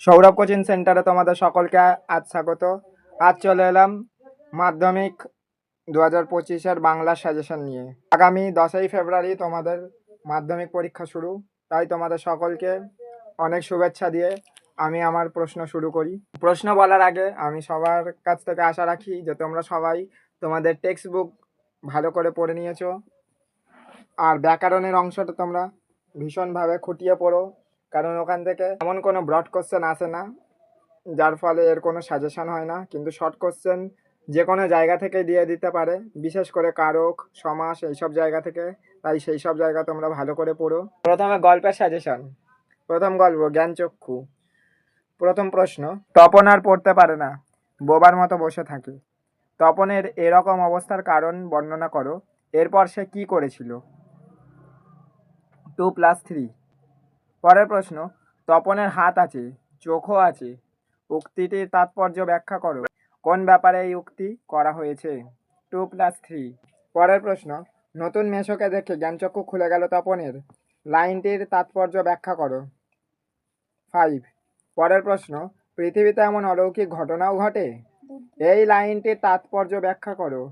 Sourav coaching সেন্টারে তোমাদের সকলকে আজ স্বাগত। আজ চলে এলাম মাধ্যমিক 2025-এর বাংলা সাজেশন নিয়ে। আগামী 10ই ফেব্রুয়ারি তোমাদের মাধ্যমিক পরীক্ষা শুরু, তাই তোমাদের সকলকে অনেক শুভেচ্ছা দিয়ে আমি আমার প্রশ্ন শুরু করি। প্রশ্ন বলার আগে আমি সবার কাছ থেকে আশা রাখি যে তোমরা সবাই তোমাদের টেক্সট বুক ভালো করে পড়ে নিয়েছো, আর ব্যাকরণের অংশটা তোমরা ভীষণভাবে খুঁটিয়ে পড়ো, কারণ ওখান থেকে এমন কোনো ব্রড কোশ্চেন আসে না যার ফলে এর কোনো সাজেশন হয় না, কিন্তু শর্ট কোশ্চেন যে কোনো জায়গা থেকে দিয়ে দিতে পারে, বিশেষ করে কারক সমাস এইসব জায়গা থেকে। তাই সেই সব জায়গা তোমরা ভালো করে পড়ো। প্রথমে গল্পের সাজেশন। প্রথম গল্প জ্ঞানচক্ষু। প্রথম প্রশ্ন, তপন আর পড়তে পারে না, বোবার মতো বসে থাকে। তপনের এরকম অবস্থার কারণ বর্ণনা করো। এরপর সে কি করেছিল? 2+3। পরের প্রশ্ন, তপনের হাত আছে, চোখও আছে, উক্তিটির তাৎপর্য ব্যাখ্যা করো। কোন ব্যাপারে এই উক্তি করা হয়েছে? 2+3। পরের প্রশ্ন, নতুন মেশোকে দেখে জ্ঞানচক্ষু খুলে গেল তপনের, লাইনটির তাৎপর্য ব্যাখ্যা করো। 5। পরের প্রশ্ন, পৃথিবীতে এমন অলৌকিক ঘটনাও ঘটে, এই লাইনটির তাৎপর্য ব্যাখ্যা করো।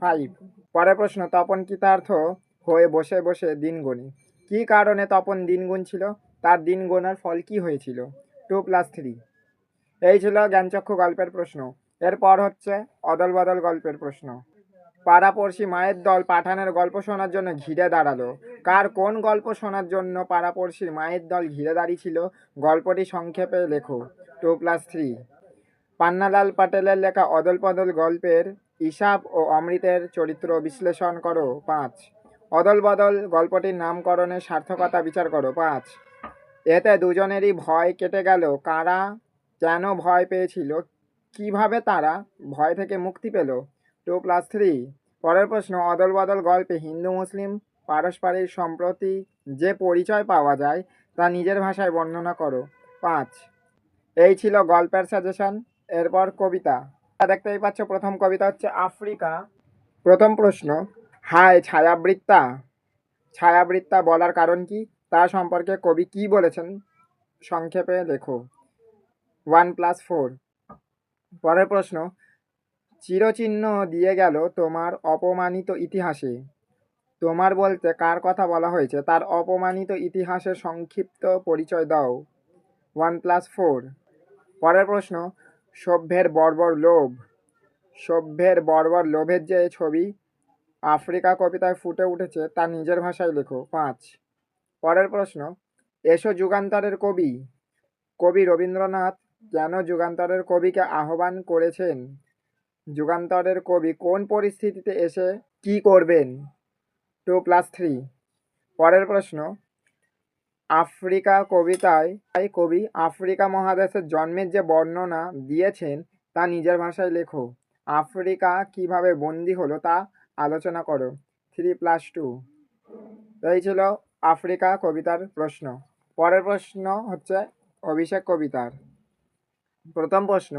5। পরের প্রশ্ন, তপন কৃতার্থ হয়ে বসে বসে দিন গুনে, কি কারণে তপন দিন গুনছিল, তার দিন গোনার ফল কি হয়েছিল? 2+3। এই ছিল জ্ঞানচক্ষু গল্পের প্রশ্ন। এরপর হচ্ছে অদল বদল গল্পের প্রশ্ন। পাড়াপড়শি মায়ের দল পাঠানের গল্প শোনার জন্য ঘিরে দাঁড়ালো। কার কোন গল্প শোনার জন্য পাড়াপড়শির মায়ের দল ঘিরে দাঁড়িয়েছিল, গল্পটি সংক্ষেপে লেখো। 2+3। পান্নালাল পাটেলের লেখা অদল বদল গল্পের ঈশাপ ও অমৃতের চরিত্র বিশ্লেষণ করো। 5। অদল বদল গল্পটির নামকরণের সার্থকতা বিচার করো। 5। এতে দুজনেরই ভয় কেটে গেল, কারা কেন ভয় পেয়েছিল, কিভাবে তারা ভয় থেকে মুক্তি পেল। 2+3। পরের প্রশ্ন, অদল বদল গল্পে হিন্দু মুসলিম পারস্পরিক সম্প্রতি যে পরিচয় পাওয়া যায় তা নিজের ভাষায় বর্ণনা করো। 5। এই ছিল গল্পের সাজেশন। এরপর কবিতা। দেখতেই পাচ্ছ প্রথম কবিতা হচ্ছে আফ্রিকা। প্রথম প্রশ্ন, হায় ছায়াবৃত্তা। ছায়াবৃত্তা বলার কারণ কি, তা সম্পর্কে কবি কি বলেছেন সংক্ষেপে লেখো। 1+4। পরের প্রশ্ন, চিরচিহ্ন দিয়ে গেল তোমার অপমানিত ইতিহাসে। তোমার বলতে কার কথা বলা হয়েছে, তার অপমানিত ইতিহাসের সংক্ষিপ্ত পরিচয় দাও। 1+4। পরের প্রশ্ন, সভ্যের বর্বর লোভ। সভ্যের বর্বর লোভের যে ছবি আফ্রিকা কবিতায় ফুটে উঠেছে তা নিজের ভাষায় লেখো। 5। পরের প্রশ্ন, এসো যুগান্তরের কবি। কবি রবীন্দ্রনাথ কেন যুগান্তরের কবিকে আহ্বান করেছেন? যুগান্তরের কবি কোন পরিস্থিতিতে এসে কি করবেন? 2+3। পরের প্রশ্ন, আফ্রিকা কবিতায় কবি আফ্রিকা মহাদেশের জন্মের যে বর্ণনা দিয়েছেন তা নিজের ভাষায় লেখো। আফ্রিকা কিভাবে বন্দী হলো তা আলোচনা করো। 3+2। এই ছিল আফ্রিকা কবিতার প্রশ্ন। পরের প্রশ্ন হচ্ছে অভিষেক কবিতার। প্রথম প্রশ্ন,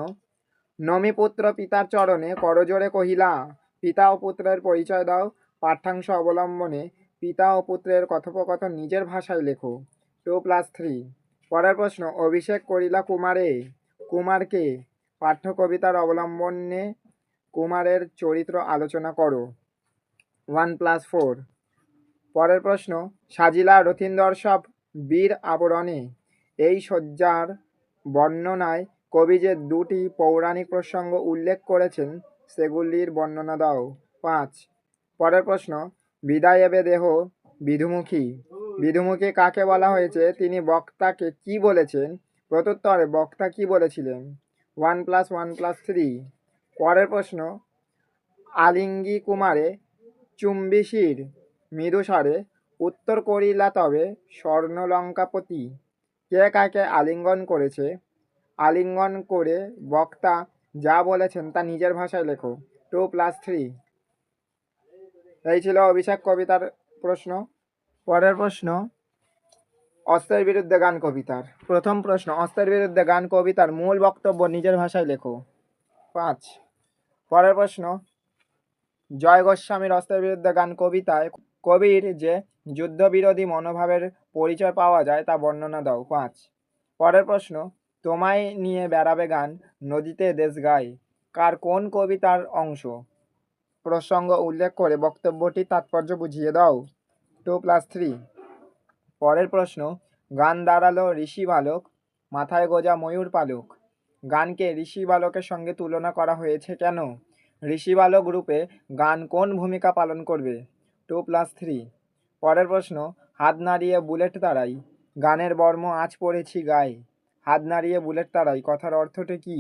নমিপুত্র পিতার চরণে করজোড়ে কহিলা, পিতা ও পুত্রের পরিচয় দাও। পাঠ্যাংশ অবলম্বনে পিতা ও পুত্রের কথোপকথন নিজের ভাষায় লেখো। 2+3। পরের প্রশ্ন, অভিষেক করিলা কুমারে। কুমারকে পাঠ্য কবিতার অবলম্বনে কুমারের চরিত্র আলোচনা করো। 1+4। পরের প্রশ্ন, সাজিলা রথীন্দর সব বীর আবরণে। এই শয্যার বর্ণনায় কবি যে দুটি পৌরাণিক প্রসঙ্গ উল্লেখ করেছেন সেগুলির বর্ণনা দাও। 5। পরের প্রশ্ন, বিদায় এবে দেহ বিধুমুখী। বিধুমুখী কাকে বলা হয়েছে, তিনি বক্তাকে কি বলেছেন? প্রত্যুত্তরে বক্তা কি বলেছিলেন? 1+1+3। পরের প্রশ্ন, আলিঙ্গি কুমারে চুম্বিশির মৃদুস্বরে উত্তর করিলা তবে স্বর্ণলঙ্কাপতি। কে কাকে আলিঙ্গন করেছে? আলিঙ্গন করে বক্তা যা বলেছেন তা নিজের ভাষায় লেখো। 2+3। এই ছিল অভিষেক কবিতার প্রশ্ন। পরের প্রশ্ন, অস্ত্রের বিরুদ্ধে গান কবিতার। প্রথম প্রশ্ন, অস্ত্রের বিরুদ্ধে গান কবিতার মূল বক্তব্য নিজের ভাষায় লেখো। 5। পরের প্রশ্ন, জয় গোস্বামীর অস্ত্রের বিরুদ্ধে গান কবিতায় কবির যে যুদ্ধবিরোধী মনোভাবের পরিচয় পাওয়া যায় তা বর্ণনা দাও। 5। পরের প্রশ্ন, তোমায় নিয়ে বেড়াবে গান, নদীতে দেশ গায়, কার কোন কবিতার অংশ? প্রসঙ্গ উল্লেখ করে বক্তব্যটির তাৎপর্য বুঝিয়ে দাও। 2+3। পরের প্রশ্ন, গান দাঁড়ালো ঋষি বালক, মাথায় গোজা ময়ূর পালক। গানকে ঋষি বালকের সঙ্গে তুলনা করা হয়েছে কেন? ঋষি বালক রূপে গান কোন ভূমিকা পালন করবে? 2+3। পরের প্রশ্ন, হাত নাড়িয়ে বুলেট তাড়াই, গানের বর্ম আজ পড়েছি গায়ে। হাত নাড়িয়ে বুলেট তাড়াই কথার অর্থটি কি?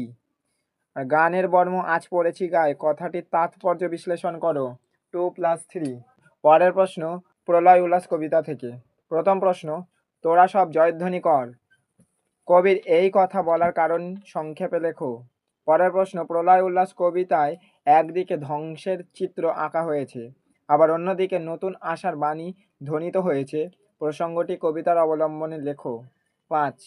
আর গানের বর্ম আজ পড়েছি গায়ে কথাটির তাৎপর্য বিশ্লেষণ করো। 2+3। পরের প্রশ্ন, প্রলয় উল্লাস কবিতা থেকে। প্রথম প্রশ্ন, তোরা সব জয়ধ্বনি কর, কবির এই কথা বলার কারণ সংক্ষেপে লেখো। পরের প্রশ্ন, প্রলয় উল্লাস কবিতায় একদিকে ধ্বংসের চিত্র আঁকা হয়েছে, আবার অন্যদিকে নতুন আশার বাণী ধ্বনিত হয়েছে, প্রসঙ্গটি কবিতার অবলম্বনে লেখো। 5।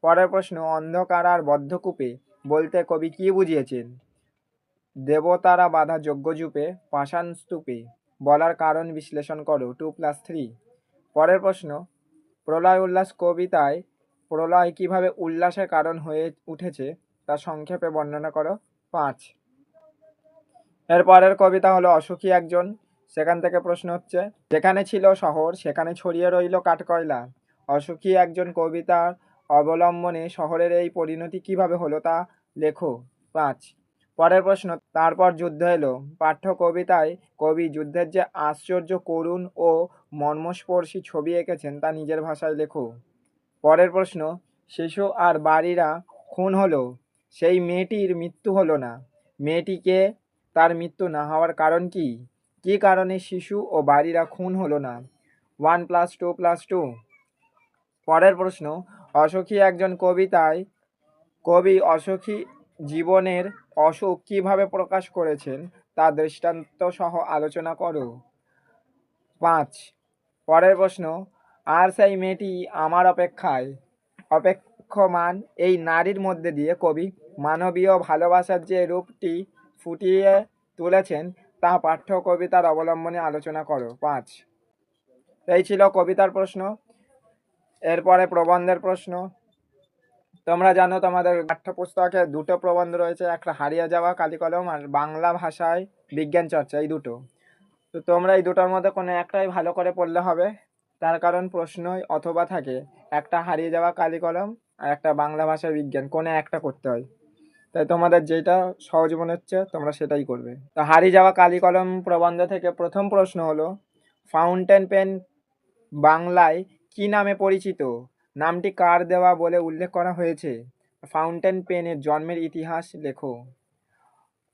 পরের প্রশ্ন, অন্ধকার আর বদ্ধকূপে বলতে কবি কি বুঝিয়েছেন? দেবতারা বাঁধা যজ্ঞযূপে, পাষাণ স্তূপে বলার কারণ বিশ্লেষণ করো। 2+3। পরের প্রশ্ন, প্রলয় উল্লাস কবিতায় প্রলয় কিভাবে উল্লাসের কারণ হয়ে উঠেছে তা সংক্ষেপে বর্ণনা করো। 5। এর পরের কবিতা হলো অসুখী একজন। সেখান থেকে প্রশ্ন হচ্ছে, যেখানে ছিল শহর সেখানে ছড়িয়ে রইল কাঠকয়লা। অসুখী একজন কবিতার অবলম্বনে শহরের এই পরিণতি কিভাবে হলো তা লেখো। 5। পরের প্রশ্ন, তারপর যুদ্ধ এলো। পাঠ্য কবিতায় কবি যুদ্ধের যে আশ্চর্য করুণ ও মর্মস্পর্শী ছবি এঁকেছেন তা নিজের ভাষায় লেখো। পরের প্রশ্ন, শিশু আর বাড়িরা খুন হলো, সেই মেয়েটির মৃত্যু হলো না, মেয়েটিকে তার মৃত্যু না হওয়ার কারণ কি? কি কারণে শিশু ও বাড়িরা খুন হলো না? 1+2+2। পরের প্রশ্ন, অসুখী একজন কবিতায় কবি অসুখী জীবনের অসুখ কিভাবে প্রকাশ করেছেন তা দৃষ্টান্ত সহ আলোচনা করো। 5। পরের প্রশ্ন, আর সেই মেয়েটি আমার অপেক্ষায় অপেক্ষমান এই নারীর মধ্যে দিয়ে কবি মানবীয় ভালোবাসার যে রূপটি ফুটিয়ে তুলেছেন তা পাঠ্য কবিতার অবলম্বনে আলোচনা করো। 5। এই ছিল কবিতার প্রশ্ন। এরপরে প্রবন্ধের প্রশ্ন। তোমরা জানো তোমাদের পাঠ্যপুস্তকে দুটো প্রবন্ধ রয়েছে, একটা হারিয়ে যাওয়া কালিকলম আর বাংলা ভাষায় বিজ্ঞান চর্চা, এই দুটো। তো তোমরা এই দুটোর মধ্যে কোনো একটাই ভালো করে পড়লে হবে, তার কারণ প্রশ্নই অথবা থাকে একটা হারিয়ে যাওয়া কালিকলম আর একটা বাংলা ভাষায় বিজ্ঞান, কোনো একটা করতে হয়। তাই তোমাদের যেটা সহজ মনে হচ্ছে তোমরা সেটাই করবে। তো হারিয়ে যাওয়া কালিকলম প্রবন্ধ থেকে প্রথম প্রশ্ন হলো, ফাউন্টেন পেন বাংলায় কি নামে পরিচিত? নামটি কার দেওয়া বলে উল্লেখ করা হয়েছে? ফাউন্টেন পেনের জন্মের ইতিহাস লেখো।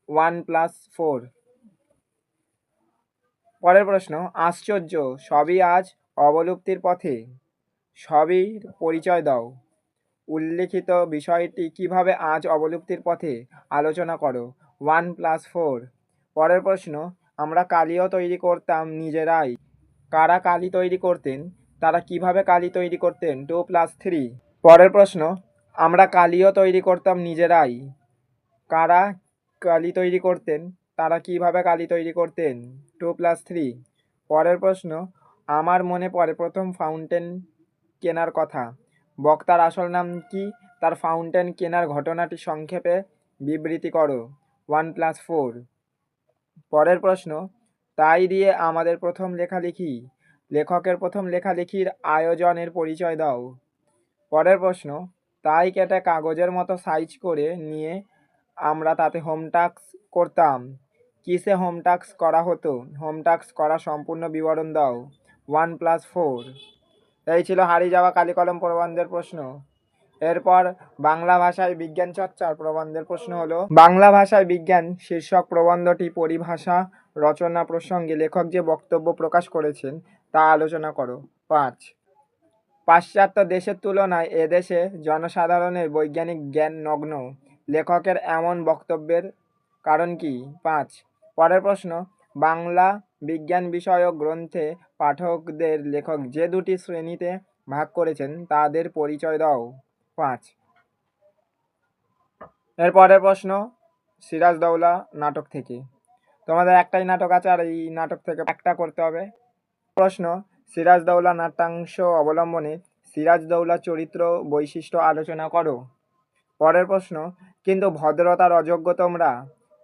1+4। পরের প্রশ্ন, আশ্চর্য সবই আজ অবলুপ্তির পথে, সবই পরিচয় দাও। উল্লেখিত বিষয়টি কিভাবে আজ অবলুপ্তির পথে আলোচনা করো। 1+4। পরের প্রশ্ন, আমরা কালিও তৈরি করতাম নিজেরাই, কারা কালি তৈরি করতেন, তারা কিভাবে কালি তৈরি করতেন। 2+3। পরের প্রশ্ন, আমরা কালিও তৈরি করতাম নিজেরাই, কারা কালি তৈরি করতেন, তারা কিভাবে কালি তৈরি করতেন। 2+3। পরের প্রশ্ন, আমার মনে পড়ে প্রথম ফাউন্টেন কেনার কথা, বক্তার আসল নাম কি, তার ফাউন্টেন কেনার ঘটনাটি সংক্ষেপে বিবৃতি করো। 1+4। পরের প্রশ্ন, তাই দিয়ে আমাদের প্রথম লেখালেখি, লেখকের প্রথম লেখালেখির আয়োজনের পরিচয় দাও। পরের প্রশ্ন, তাই কেটে কাগজের মতো সাইজ করে নিয়ে আমরা তাতে হোম টাস্ক করতাম, কিসে হোম টাস্ক করা হতো, হোম টাস্ক করা সম্পূর্ণ বিবরণ দাও। 1+4। এই ছিল হারিয়ে যাওয়া কালিকলম প্রবন্ধের প্রশ্ন। এরপর বাংলা ভাষায় বিজ্ঞান চর্চার প্রবন্ধের প্রশ্ন হলো, বাংলা ভাষায় বিজ্ঞান শীর্ষক প্রবন্ধটি পরিভাষা রচনা প্রসঙ্গে লেখক যে বক্তব্য প্রকাশ করেছেন তা আলোচনা করো। 5। পাশ্চাত্য দেশের তুলনায় এদেশে জনসাধারণের বৈজ্ঞানিক জ্ঞান নগ্ন, লেখকের এমন বক্তব্যের কারণ কি। 5। পরের প্রশ্ন, বাংলা বিজ্ঞান বিষয়ক গ্রন্থে পাঠকদের লেখক যে দুটি শ্রেণীতে ভাগ করেছেন তাদের পরিচয় দাও। 5। এর পরের প্রশ্ন, সিরাজদৌল্লা নাটক থেকে। তোমাদের একটাই নাটক আছে আর এই নাটক থেকে একটা করতে হবে। প্রশ্ন, সিরাজদৌল্লা নাট্যাংশ অবলম্বনে সিরাজদৌল্লা চরিত্র বৈশিষ্ট্য আলোচনা করো। পরের প্রশ্ন, কিন্তু ভদ্রতার অযোগ্য তোমরা,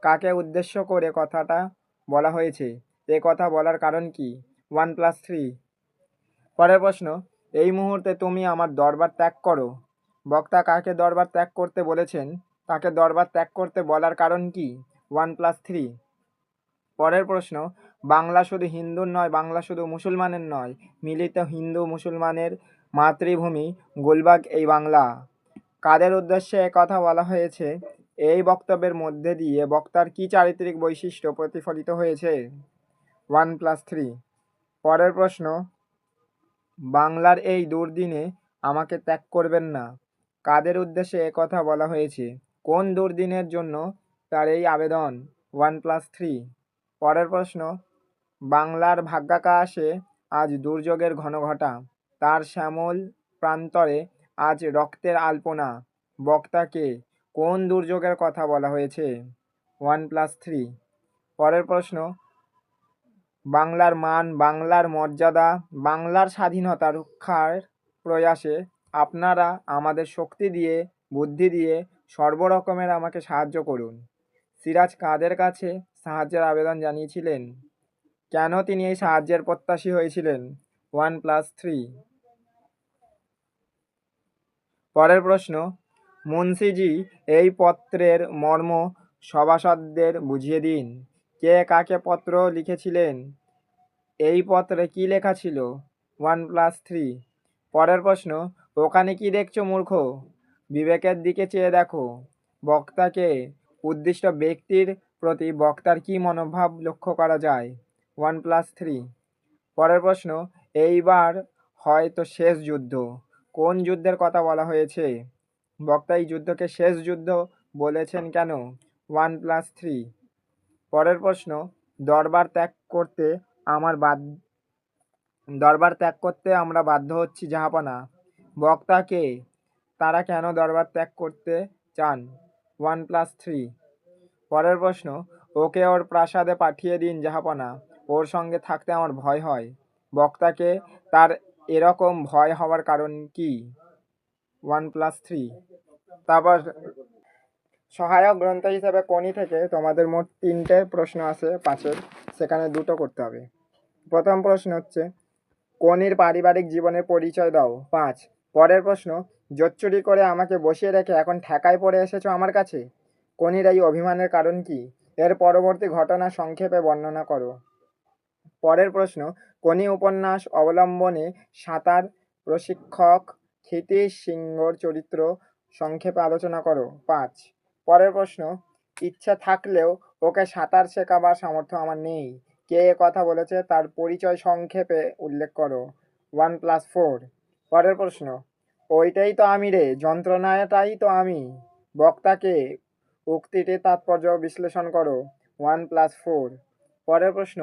কাকে উদ্দেশ্য করে কথাটা বলা হয়েছে? এ কথা বলার কারণ কি? 1+3। পরের প্রশ্ন, এই মুহূর্তে তুমি আমার দরবার ত্যাগ করো। বক্তা কাকে দরবার ত্যাগ করতে বলেছেন? তাকে দরবার ত্যাগ করতে বলার কারণ কি? 1+3। পরের প্রশ্ন, বাংলা শুধু হিন্দুর নয়, বাংলা শুধু মুসলমানের নয়, মিলিত হিন্দু মুসলমানের মাতৃভূমি গুলবাগ এই বাংলা। কাদের উদ্দেশ্যে কথা বলা হয়েছে? এই বক্তব্যের মধ্যে দিয়ে বক্তার কি চারিত্রিক বৈশিষ্ট্য প্রতিফলিত হয়েছে? 1+3। পরের প্রশ্ন, বাংলার এই দুর্দিনে আমাকে ত্যাগ করবেন না, কাদের উদ্দেশ্যে কথা বলা হয়েছে? কোন দুর্দিনের জন্য তার এই আবেদন? 1+3। পরের প্রশ্ন, বাংলার ভাগ্যাকাশে আজ দুর্যোগের ঘনঘটা, তার শ্যামল প্রান্তরে আজ রক্তের আলপনা। বক্তাকে কোন দুর্যোগের কথা বলা হয়েছে? 1+3। পরের প্রশ্ন, বাংলার মান, বাংলার মর্যাদা, বাংলার স্বাধীনতা রক্ষার প্রয়াসে আপনারা আমাদের শক্তি দিয়ে, বুদ্ধি দিয়ে সর্বরকমের আমাকে সাহায্য করুন। সিরাজ কাদের কাছে সাহায্যের আবেদন জানিয়েছিলেন? কেন তিনি এই সাহায্যের প্রত্যাশী হয়েছিলেন? 1+3। পরের প্রশ্ন, মুন্সিজি এই পত্রের মর্ম সভাসদদের বুঝিয়ে দিন। কে কাকে পত্র লিখেছিলেন? এই পত্রে কি লেখা ছিল? 1+3। পরের প্রশ্ন, ওখানে কি দেখছো মূর্খ? বিবেকের দিকে চেয়ে দেখো। বক্তাকে উদ্দিষ্ট ব্যক্তির প্রতি বক্তার কি মনোভাব লক্ষ্য করা যায়? 1+3। পরের প্রশ্ন, এইবার হয়তো শেষ যুদ্ধ, কোন যুদ্ধের কথা বলা হয়েছে? বক্তা এই যুদ্ধকে শেষ যুদ্ধ বলেছেন কেন? 1+3। পরের প্রশ্ন, দরবার ত্যাগ করতে আমরা বাধ্য হচ্ছি জাহাপনা। বক্তাকে তারা কেন দরবার ত্যাগ করতে চান? 1+3। পরের প্রশ্ন, ওকে ওর প্রাসাদে পাঠিয়ে দিন জাহাপনা, ওর সঙ্গে থাকতে আমার ভয় হয়। বক্তাকে তার এরকম ভয় হওয়ার কারণ কি? 1+3। তারপর সহায়ক গ্রন্থ হিসেবে কোনি থেকে তোমাদের মোট 3টে প্রশ্ন আছে 5-এর, সেখানে 2টো করতে হবে। প্রথম প্রশ্ন হচ্ছে, কোনির পারিবারিক জীবনের পরিচয় দাও। 5। পরের প্রশ্ন, জোচ্চুরি করে আমাকে বসিয়ে রেখে এখন ঠেকায় পড়ে এসেছো আমার কাছে। কোনির এই অভিমানের কারণ কি? এর পরবর্তী ঘটনা সংক্ষেপে বর্ণনা করো। পরের প্রশ্ন, কোনি উপন্যাস অবলম্বনে সাঁতার প্রশিক্ষক ক্ষিতীশ সিংহর চরিত্র সংক্ষেপে আলোচনা করো। 5। পরের প্রশ্ন, ইচ্ছা থাকলেও ওকে সাঁতার শেখাবার সামর্থ্য আমার নেই। কে এ কথা বলেছে তার পরিচয় সংক্ষেপে উল্লেখ করো। 1+4। পরের প্রশ্ন, ওইটাই তো আমি রে, যন্ত্রণাটাই তো আমি। বক্তাকে উক্তিটির তাৎপর্য বিশ্লেষণ করো। 1+4। পরের প্রশ্ন,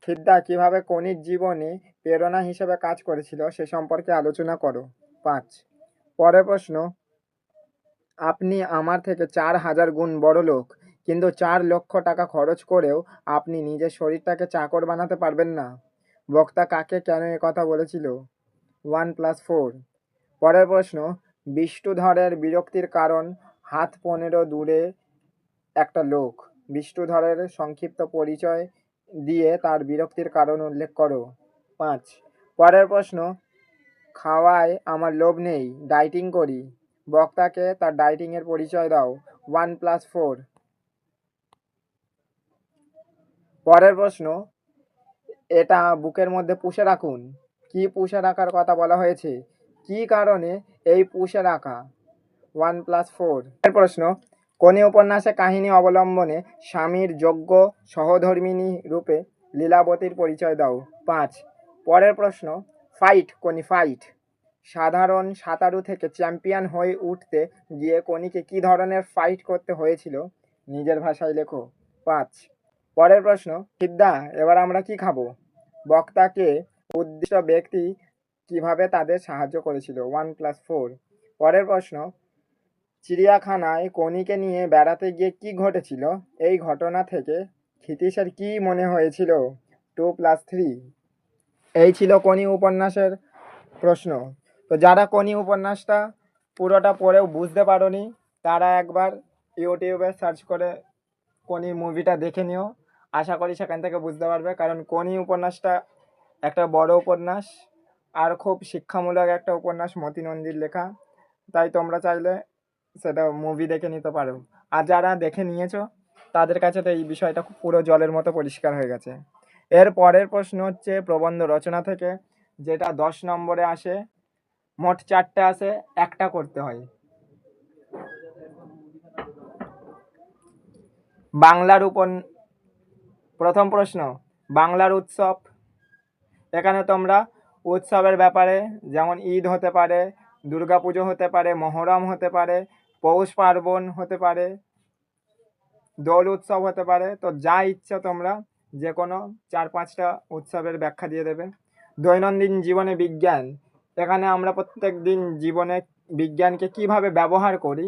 খিদ্দা কিভাবে কোনির জীবনে প্রেরণা হিসেবে কাজ করেছিল সে সম্পর্কে আলোচনা করো। 5। পরের প্রশ্ন, আপনি আমার থেকে 4,000 গুণ বড় লোক, কিন্তু 4 লক্ষ টাকা খরচ করেও আপনি নিজের শরীরটাকে চাকর বানাতে পারবেন না। বক্তা কাকে কেন কথা বলেছিল? 1+4। পরের প্রশ্ন, বিষ্ণুধরের বিরক্তির কারণ। হাত 15 দূরে একটা লোক। বিষ্ণুধরের সংক্ষিপ্ত পরিচয় দিয়ে তার বিরক্তির কারণ উল্লেখ করো। 5। পরের প্রশ্ন, খাওয়ায় আমার লোভ নেই, ডায়েটিং করি। বক্তাকে তার ডায়েটিংয়ের পরিচয় দাও। 1+4। পরের প্রশ্ন, এটা বুকের মধ্যে পুষে রাখুন। কি পুষে রাখার কথা বলা হয়েছে? কি কারণে এই পুষে রাখা? 1+4। এর প্রশ্ন, কোনি উপন্যাসে কাহিনী অবলম্বনে স্বামীর যোগ্য সহধর্মিণী রূপে লীলাবতীর পরিচয় দাও। 5। পরের প্রশ্ন, ফাইট কোনি ফাইট। সাধারণ সাঁতারু থেকে চ্যাম্পিয়ন হয়ে উঠতে গিয়ে কোনিকে কি ধরনের ফাইট করতে হয়েছিল নিজের ভাষায় লেখো। 5। পরের প্রশ্ন, খিদ্দা এবার আমরা কি খাবো? বক্তাকে উদ্দিষ্ট ব্যক্তি কিভাবে তাদের সাহায্য করেছিল? 1+4। পরের প্রশ্ন, চিড়িয়াখানায় কোনিকে নিয়ে বেড়াতে গিয়ে কি ঘটেছিল? এই ঘটনা থেকে ক্ষিতীশের কি মনে হয়েছিল? 2+3। এই ছিল কোনি উপন্যাসের প্রশ্ন। তো যারা কোনি উপন্যাসটা পুরোটা পড়েও বুঝতে পারোনি, তারা একবার ইউটিউবে সার্চ করে কোনি মুভিটা দেখে নিও। আশা করি সেখান থেকে বুঝতে পারবে, কারণ কোনি উপন্যাসটা একটা বড় উপন্যাস আর খুব শিক্ষামূলক একটা উপন্যাস, মতি নন্দীর লেখা। তাই তোমরা চাইলে সেটা মুভি দেখে নিতে পারো। আর যারা দেখে নিয়েছো তাদের কাছে তো এই বিষয়টা পুরো জলের মতো পরিষ্কার হয়ে গেছে। এর পরের প্রশ্ন হচ্ছে প্রবন্ধ রচনা থেকে, যেটা 10 নম্বরে আসে। মোট 4টে আসে, একটা করতে হয়। বাংলার প্রথম প্রশ্ন, বাংলার উৎসব। এখানে তোমরা উৎসবের ব্যাপারে, যেমন ঈদ হতে পারে, দুর্গাপুজো হতে পারে, মহরম হতে পারে, পৌষ পার্বণ হতে পারে, দোল উৎসব হতে পারে, তো যা ইচ্ছা তোমরা যে কোনো 4-5টা উৎসবের ব্যাখ্যা দিয়ে দেবে। দৈনন্দিন জীবনে বিজ্ঞান, এখানে আমরা প্রত্যেক দিন জীবনে বিজ্ঞানকে কিভাবে ব্যবহার করি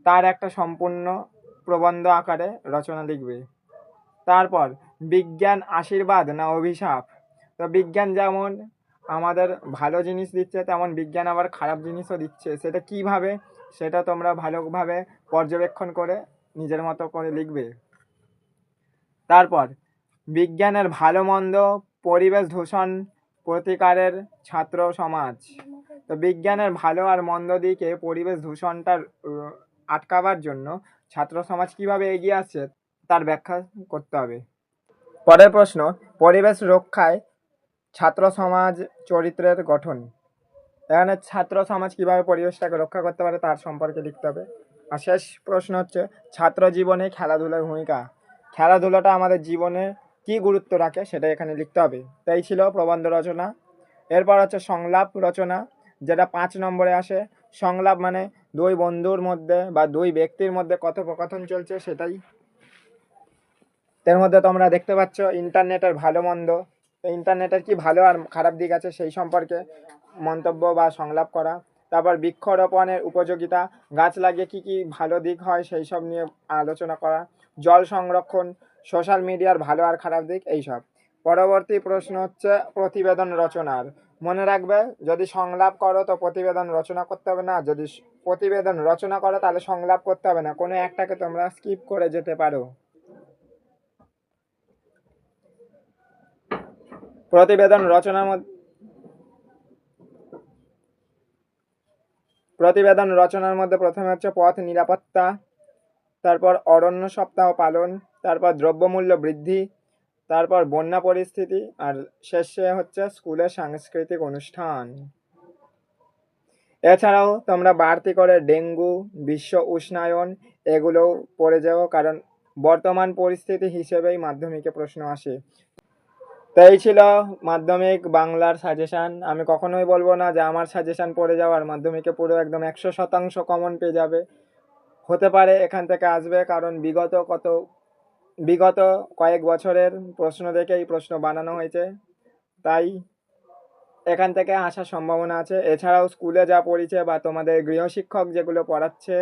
তার একটা সম্পূর্ণ প্রবন্ধ আকারে রচনা লিখবে। তারপর বিজ্ঞান আশীর্বাদ না অভিশাপ। তো বিজ্ঞান যেমন আমাদের ভালো জিনিস দিচ্ছে, তেমন বিজ্ঞান আবার খারাপ জিনিসও দিচ্ছে। সেটা কিভাবে, সেটা তোমরা ভালোভাবে পর্যবেক্ষণ করে নিজের মতো করে লিখবে। তারপর বিজ্ঞানের ভালো মন্দ, পরিবেশ দূষণ প্রতিকারের ছাত্র সমাজ। তো বিজ্ঞানের ভালো আর মন্দ দিকে, পরিবেশ দূষণটা আটকাবার জন্য ছাত্র সমাজ কিভাবে এগিয়ে আসছে তার ব্যাখ্যা করতে হবে। পরের প্রশ্ন, পরিবেশ রক্ষায় ছাত্র সমাজ চরিত্রের গঠন। এখানে ছাত্র সমাজ কিভাবে পরিবেশটাকে রক্ষা করতে পারে তার সম্পর্কে লিখতে হবে। আর শেষ প্রশ্ন হচ্ছে ছাত্র জীবনে খেলাধুলার ভূমিকা। খেলাধুলাটা আমাদের জীবনে কি গুরুত্ব রাখে সেটা এখানে লিখতে হবে। তাই ছিল প্রবন্ধ রচনা। এরপর হচ্ছে সংলাপ রচনা, যেটা 5 নম্বরে আসে। সংলাপ মানে দুই বন্ধুর মধ্যে বা দুই ব্যক্তির মধ্যে কথোপকথন চলছে, সেটাই। এর মধ্যে তোমরা দেখতে পাচ্ছ ইন্টারনেটের ভালো মন্দ, ইন্টারনেটের কি ভালো আর খারাপ দিক আছে সেই সম্পর্কে মন্তব্য বা সংলাপ করা। তারপর বৃক্ষরোপণের উপযোগিতা, গাছ লাগিয়ে কি কি ভালো দিক হয় সেই সব নিয়ে আলোচনা করা। জল সংরক্ষণ, সোশ্যাল মিডিয়ার ভালো আর খারাপ দিক, এইসব। পরবর্তী প্রশ্ন হচ্ছে প্রতিবেদন রচনার। মনে রাখবে, যদি সংলাপ করো তো প্রতিবেদন রচনা করতে হবে না, যদি প্রতিবেদন রচনা করো তাহলে সংলাপ করতে হবে না, কোনো একটাকে তোমরা স্কিপ করে যেতে পারো। প্রতিবেদন রচনার মধ্যে প্রথমে হচ্ছে পথ নিরাপত্তা, তারপর অরণ্য সপ্তাহ পালন, তারপর দ্রব্যমূল্য বৃদ্ধি, তারপর বন্যা পরিস্থিতি, আর শেষে হচ্ছে স্কুলের সাংস্কৃতিক অনুষ্ঠান। এছাড়াও তোমরা বাড়তি করে ডেঙ্গু, বিশ্ব উষ্ণায়ন এগুলোও পড়ে যাও, কারণ বর্তমান পরিস্থিতি হিসেবেই মাধ্যমিকে প্রশ্ন আসে। তাই ছিল মাধ্যমিক বাংলার সাজেশান। আমি কখনোই বলবো না যে আমার সাজেশান পড়ে যাওয়ার মাধ্যমিকে পুরো একদম 100% কমন পেয়ে যাবে। হতে পারে এখান থেকে আসবে, কারণ বিগত কয়েক বছরের প্রশ্ন দেখে এই প্রশ্ন বানানো হয়েছে, তাই এখান থেকে আসার সম্ভাবনা আছে। এছাড়াও স্কুলে যা পড়িছে বা তোমাদের গৃহশিক্ষক যেগুলো পড়াচ্ছে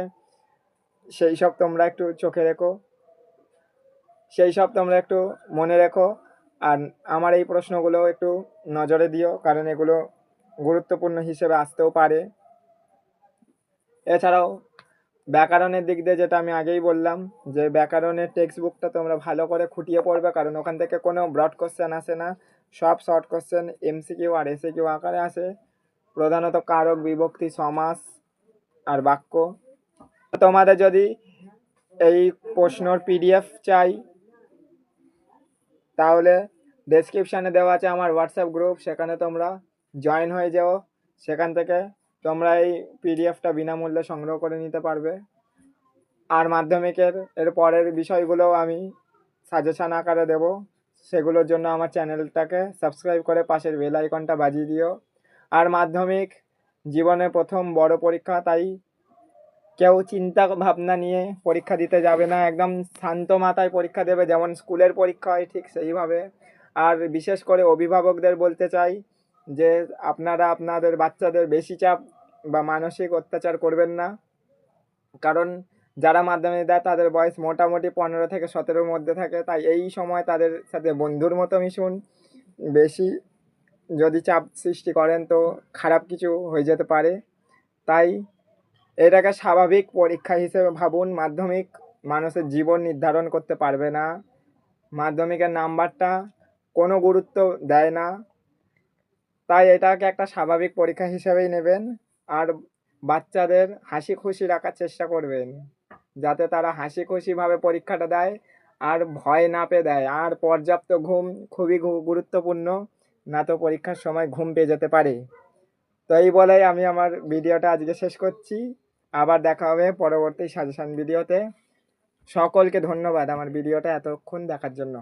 সেই সব তোমরা একটু চোখে রেখো, সেই সব তোমরা একটু মনে রেখো। আর আমার এই প্রশ্নগুলো একটু নজরে দিও, কারণ এগুলো গুরুত্বপূর্ণ হিসেবে আসতেও পারে। এছাড়াও ব্যাকরণের দিক দিয়ে যেটা আমি আগেই বললাম, যে ব্যাকরণের টেক্সট বুকটা তোমরা ভালো করে খুঁটিয়ে পড়বে, কারণ ওখান থেকে কোনো ব্রড কোশ্চেন আসে না, সব শর্ট কোশ্চেন এমসিকিউ আর এসিকিউ আকারে আসে, প্রধানত কারক, বিভক্তি, সমাস আর বাক্য। তোমাদের যদি এই প্রশ্নর পিডিএফ চাই তাহলে ডেসক্রিপশানে দেওয়া আছে আমার হোয়াটসঅ্যাপ গ্রুপ, সেখানে তোমরা জয়েন হয়ে যাও। সেখান থেকে তোমরা এই পিডিএফটা বিনামূল্যে সংগ্রহ করে নিতে পারবে। আর মাধ্যমিকের এর পরের বিষয়গুলোও আমি সাজেশান আকারে দেব, সেগুলোর জন্য আমার চ্যানেলটাকে সাবস্ক্রাইব করে পাশের বেল আইকনটা বাজিয়ে দিও। আর মাধ্যমিক জীবনের প্রথম বড় পরীক্ষা, তাই কেউ চিন্তা ভাবনা নিয়ে পরীক্ষা দিতে যাবে না, একদম শান্ত মাথায় পরীক্ষা দেবে, যেমন স্কুলের পরীক্ষা হয় ঠিক সেইভাবে। আর বিশেষ করে অভিভাবকদের বলতে চাই যে আপনারা আপনাদের বাচ্চাদের বেশি চাপ বা মানসিক অত্যাচার করবেন না, কারণ যারা মাধ্যমিক দেয় তাদের বয়স মোটামুটি 15 থেকে 17-র মধ্যে থাকে, তাই এই সময় তাদের সাথে বন্ধুর মতো মিশুন। বেশি যদি চাপ সৃষ্টি করেন তো খারাপ কিছু হয়ে যেতে পারে। তাই এটাকে স্বাভাবিক পরীক্ষা হিসেবে ভাবুন। মাধ্যমিক মানুষের জীবন নির্ধারণ করতে পারবে না, মাধ্যমিকের নাম্বারটা কোনো গুরুত্ব দেয় না, তাই এটাকে একটা স্বাভাবিক পরীক্ষা হিসেবেই নেবেন। আর বাচ্চাদের হাসি খুশি রাখার চেষ্টা করবেন, যাতে তারা হাসি খুশিভাবে পরীক্ষাটা দেয় আর ভয় না পেয়ে দেয়। আর পর্যাপ্ত ঘুম খুবই গুরুত্বপূর্ণ, না তো পরীক্ষার সময় ঘুম পেয়ে যেতে পারে। তো এই বলেই আমি আমার ভিডিওটা আজকে শেষ করছি। আবার দেখা হবে পরবর্তী সাজেশন ভিডিওতে। সকলকে ধন্যবাদ আমার ভিডিওটা এতক্ষণ দেখার জন্য।